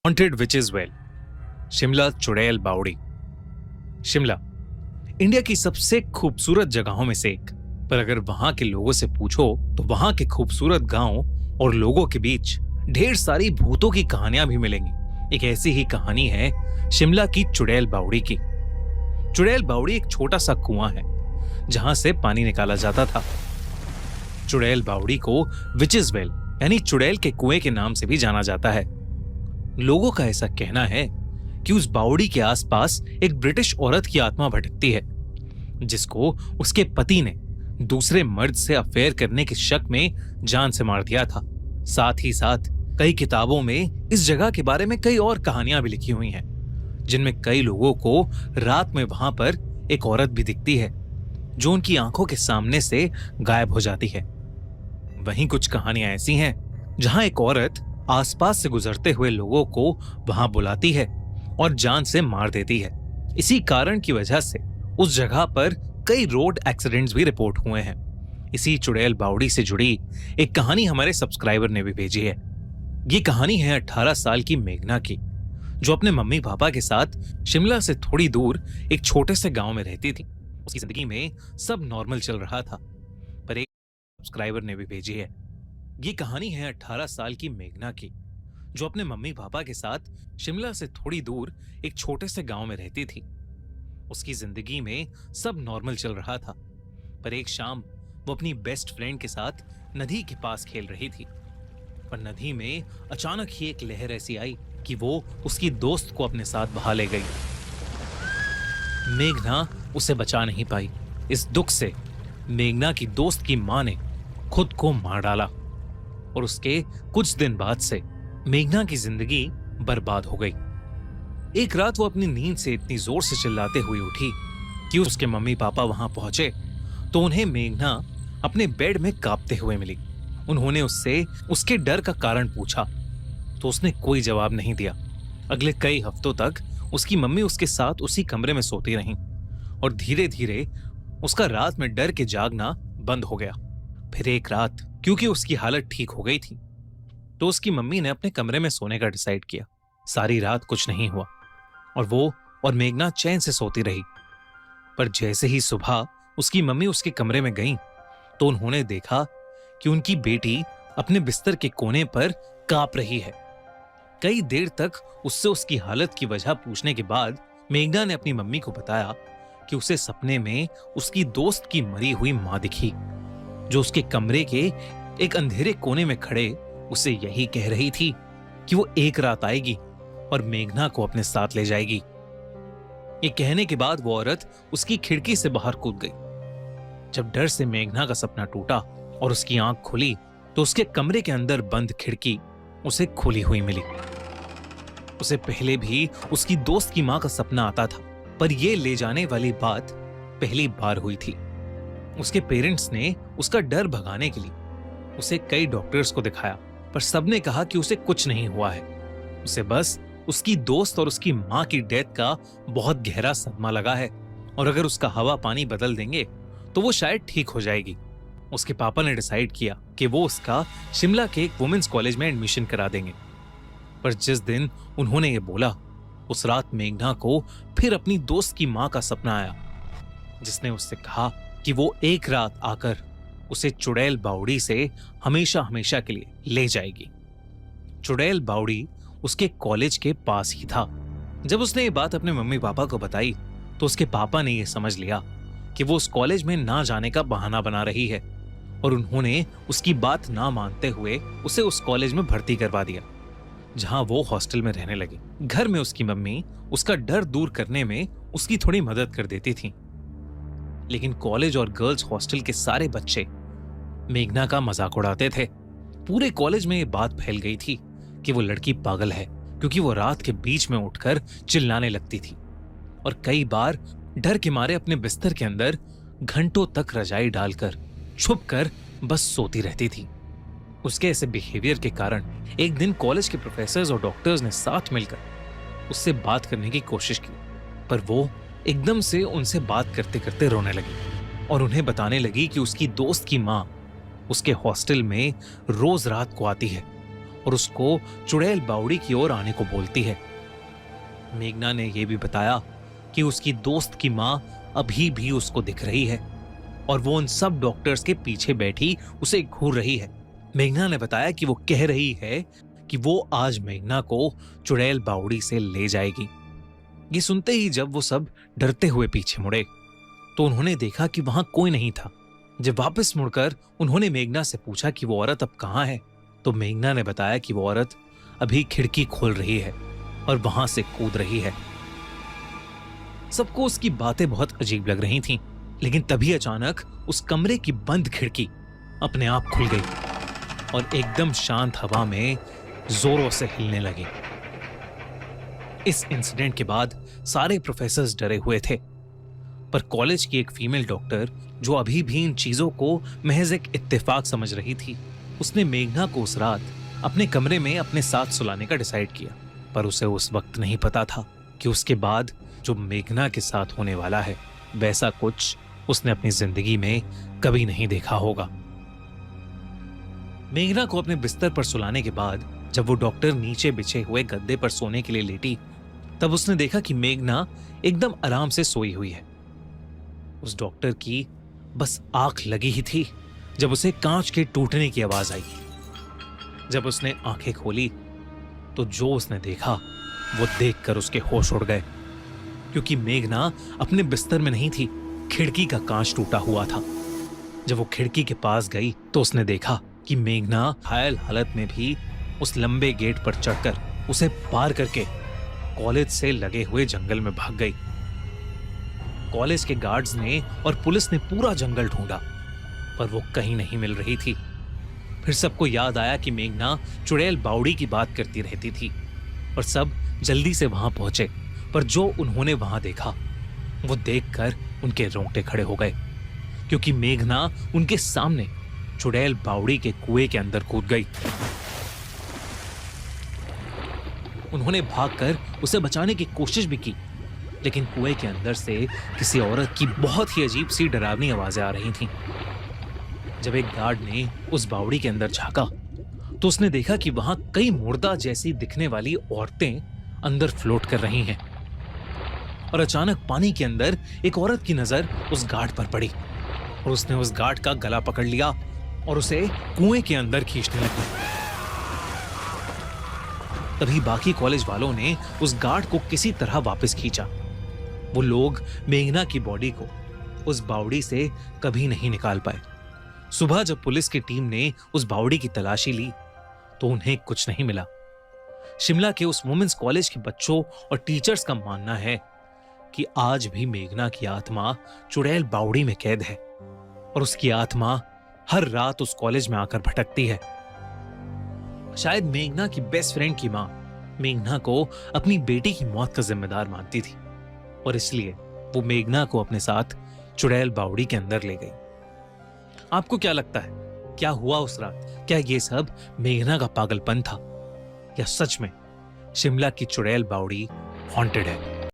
Haunted witches well, Shimla चुड़ैल बावड़ी। Shimla India की सबसे खूबसूरत जगहों में से एक, पर अगर वहां के लोगों से पूछो तो वहां के खूबसूरत गांव और लोगों के बीच ढेर सारी भूतों की कहानियां भी मिलेंगी। एक ऐसी ही कहानी है शिमला की चुड़ैल बावड़ी की। चुड़ैल बावड़ी एक छोटा सा कुआं है जहां से पानी निकाला जाता था। चुड़ैल बावड़ी को विचेस वेल यानी चुड़ैल के कुएं के नाम से भी जाना जाता है। लोगों का ऐसा कहना है कि उस बावड़ी के आसपास एक ब्रिटिश औरत की आत्मा भटकती है, जिसको उसके पति ने दूसरे मर्द से अफेयर करने के शक में जान से मार दिया था। साथ ही साथ कई किताबों में इस जगह के बारे में कई और कहानियां भी लिखी हुई हैं, जिनमें कई लोगों को रात में वहां पर एक औरत भी दिखती है जो उनकी आंखों के सामने से गायब हो जाती है। वहीं कुछ कहानियां ऐसी हैं जहां एक औरत आसपास से गुजरते हुए लोगों को वहां बुलाती है और जान से मार देती है। इसी कारण की वजह से उस जगह पर कई रोड एक्सीडेंट्स भी रिपोर्ट हुए हैं। इसी चुड़ैल बावड़ी से जुड़ी एक कहानी हमारे सब्सक्राइबर ने भी भेजी है। ये कहानी है 18 साल की मेघना की, जो अपने मम्मी पापा के साथ शिमला से थोड़ी दूर एक छोटे से गांव में रहती थी। उसकी जिंदगी में सब नॉर्मल चल रहा था, पर एक सब्सक्राइबर ने भी भेजी है। ये कहानी है 18 साल की मेघना की, जो अपने मम्मी पापा के साथ शिमला से थोड़ी दूर एक छोटे से गांव में रहती थी। उसकी जिंदगी में सब नॉर्मल चल रहा था, पर एक शाम वो अपनी बेस्ट फ्रेंड के साथ नदी के पास खेल रही थी। पर नदी में अचानक ही एक लहर ऐसी आई कि वो उसकी दोस्त को अपने साथ बहा ले गई। मेघना उसे बचा नहीं पाई। इस दुख से मेघना की दोस्त की मां ने खुद को मार डाला और उसके कुछ दिन बाद से मेघना की जिंदगी बर्बाद हो गई। एक रात वो अपनी नींद से इतनी जोर से चिल्लाते हुए उठी कि उसके मम्मी पापा वहां पहुंचे तो उन्हें मेघना अपने बेड में कांपते हुए मिली। उन्होंने उससे उसके डर का कारण पूछा तो उसने कोई जवाब नहीं दिया। अगले कई हफ्तों तक उसकी मम्मी उसके साथ उसी कमरे में सोती रहीं और धीरे धीरे उसका रात में डर के जागना बंद हो गया। फिर एक रात क्योंकि उसकी हालत ठीक हो गई थी तो उसकी मम्मी ने अपने कमरे में सोने का डिसाइड किया। सारी रात कुछ नहीं हुआ और वो और मेघना चैन से सोती रही। पर जैसे ही सुबह उसकी मम्मी उसके कमरे में गईं तो उन्होंने देखा कि उनकी बेटी अपने बिस्तर के कोने पर कांप रही है। कई देर तक उससे उसकी हालत की वजह पूछने के बाद मेघना ने अपनी मम्मी को बताया कि उसे सपने में उसकी दोस्त की मरी हुई मां दिखी, जो उसके कमरे के एक अंधेरे कोने में खड़े उसे यही कह रही थी कि वो एक रात आएगी और मेघना को अपने साथ ले जाएगी। ये कहने के बाद वो औरत उसकी खिड़की से बाहर कूद गई। जब डर से मेघना का सपना टूटा और उसकी आंख खुली तो उसके कमरे के अंदर बंद खिड़की उसे खुली हुई मिली। उसे पहले भी उसकी दोस्त की मां का सपना आता था, पर यह ले जाने वाली बात पहली बार हुई थी। उसके पेरेंट्स ने उसका डर भगाने के लिए उसे कई डॉक्टर्स को दिखाया, पर सबने कहा कि उसे कुछ नहीं हुआ है। उसे बस उसकी दोस्त और उसकी मां की डेथ का बहुत गहरा सदमा लगा है और अगर उसका हवा पानी बदल देंगे तो वो शायद ठीक हो जाएगी। उसके पापा ने डिसाइड किया कि वो उसका शिमला के एक वुमेन्स कॉलेज में एडमिशन करा देंगे। पर जिस दिन उन्होंने ये बोला, उस रात मेघना को फिर अपनी दोस्त की मां का सपना आया, जिसने उससे कहा कि वो एक रात आकर उसे चुड़ैल बावड़ी से हमेशा हमेशा के लिए ले जाएगी। चुड़ैल बावड़ी उसके कॉलेज के पास ही था। जब उसने ये बात अपने मम्मी पापा को बताई तो उसके पापा ने यह समझ लिया कि वो उस कॉलेज में ना जाने का बहाना बना रही है और उन्होंने उसकी बात ना मानते हुए उसे उस कॉलेज में भर्ती करवा दिया, जहां वो हॉस्टल में रहने लगी। घर में उसकी मम्मी उसका डर दूर करने में उसकी थोड़ी मदद कर देती थी, लेकिन कॉलेज और गर्ल्स हॉस्टल के सारे बच्चे मेघना का मजाक उड़ाते थे। पूरे कॉलेज में ये बात फैल गई थी कि वो लड़की पागल है, क्योंकि वो रात के बीच में उठकर चिल्लाने लगती थी और कई बार डर के मारे अपने बिस्तर के अंदर घंटों तक रजाई डालकर छुपकर बस सोती रहती थी। उसके ऐसे बिहेवियर के कारण एक दिन कॉलेज के प्रोफेसर्स और डॉक्टर्स ने साथ मिलकर उससे बात करने की कोशिश की, पर वो एकदम से उनसे बात करते करते रोने लगी और उन्हें बताने लगी कि उसकी दोस्त की मां उसके हॉस्टल में रोज रात को आती है और उसको चुड़ैल बावड़ी की ओर आने को बोलती है। मेघना ने यह भी बताया कि उसकी दोस्त की मां अभी भी उसको दिख रही है और वो उन सब डॉक्टर्स के पीछे बैठी उसे घूर रही है। मेघना ने बताया कि वो कह रही है कि वो आज मेघना को चुड़ैल बावड़ी से ले जाएगी। ये सुनते ही जब वो सब डरते हुए पीछे मुड़े तो उन्होंने देखा कि वहां कोई नहीं था। जब वापस मुड़कर उन्होंने मेघना से पूछा कि वो औरत अब कहां है, तो मेघना ने बताया कि वो औरत अभी खिड़की खोल रही है और वहां से कूद रही है। सबको उसकी बातें बहुत अजीब लग रही थीं, लेकिन तभी अचानक उस कमरे की बंद खिड़की अपने आप खुल गई और एकदम शांत हवा में जोरों से हिलने लगी। इस इंसिडेंट के बाद सारे प्रोफेसर्स डरे हुए थे, पर कॉलेज की एक फीमेल डॉक्टर जो अभी भी इन चीजों को महज एक इत्तेफाक समझ रही थी, उसने मेघना को उस रात अपने कमरे में अपने साथ सुलाने का डिसाइड किया। पर उसे उस वक्त नहीं पता था कि उसके बाद जो मेघना के साथ होने वाला है वैसा कुछ उसने अपनी जिंदगी में कभी नहीं देखा होगा। मेघना को अपने बिस्तर पर सुलाने के बाद जब वो डॉक्टर नीचे बिछे हुए गद्दे पर सोने के लिए लेटी, तब उसने देखा कि मेघना एकदम आराम से सोई हुई है। उस डॉक्टर की बस आंख लगी ही थी जब उसे कांच के टूटने की आवाज आई। जब उसने आंखें खोली तो जो उसने देखा वो देखकर उसके होश उड़ गए, क्योंकि मेघना अपने बिस्तर में नहीं थी, खिड़की का कांच टूटा हुआ था। जब वो खिड़की के पास गई तो उसने देखा कि मेघना घायल हालत में भी उस लंबे गेट पर चढ़कर उसे पार करके कॉलेज से लगे हुए जंगल में भाग गई। कॉलेज के गार्ड्स ने और पुलिस ने पूरा जंगल ढूंढा, पर वो कहीं नहीं मिल रही थी। फिर सबको याद आया कि मेघना चुड़ैल बावड़ी की बात करती रहती थी और सब जल्दी से वहां पहुंचे। पर जो उन्होंने वहां देखा वो देखकर उनके रोंगटे खड़े हो गए, क्योंकि मेघना उनके सामने चुड़ैल बावड़ी के कुएं के अंदर कूद गई। उन्होंने भागकर उसे बचाने की कोशिश भी की, लेकिन कुएं के अंदर से किसी औरत की बहुत ही अजीब सी डरावनी आवाजें आ रही थीं। जब एक गार्ड ने उस बावड़ी के अंदर झांका तो उसने देखा कि वहां कई मुर्दा जैसी दिखने वाली औरतें अंदर फ्लोट कर रही हैं। और अचानक पानी के अंदर एक औरत की नजर उस गार्ड पर पड़ी और उसने उस गार्ड का गला पकड़ लिया और उसे कुएं के अंदर खींचने लगी। तभी बाकी कॉलेज वालों ने उस गार्ड को किसी तरह वापस खींचा। वो लोग मेघना की बॉडी को उस बावड़ी से कभी नहीं निकाल पाए। सुबह जब पुलिस की टीम ने उस बावड़ी की तलाशी ली तो उन्हें कुछ नहीं मिला। शिमला के उस वुमेन्स कॉलेज के बच्चों और टीचर्स का मानना है कि आज भी मेघना की आत्मा चुड़ैल बावड़ी में कैद है और उसकी आत्मा हर रात उस कॉलेज में आकर भटकती है। शायद मेघना की बेस्ट फ्रेंड की मां मेघना को अपनी बेटी की मौत का जिम्मेदार मानती थी और इसलिए वो मेघना को अपने साथ चुड़ैल बावड़ी के अंदर ले गई। आपको क्या लगता है, क्या हुआ उस रात? क्या ये सब मेघना का पागलपन था या सच में शिमला की चुड़ैल बावड़ी हॉन्टेड है?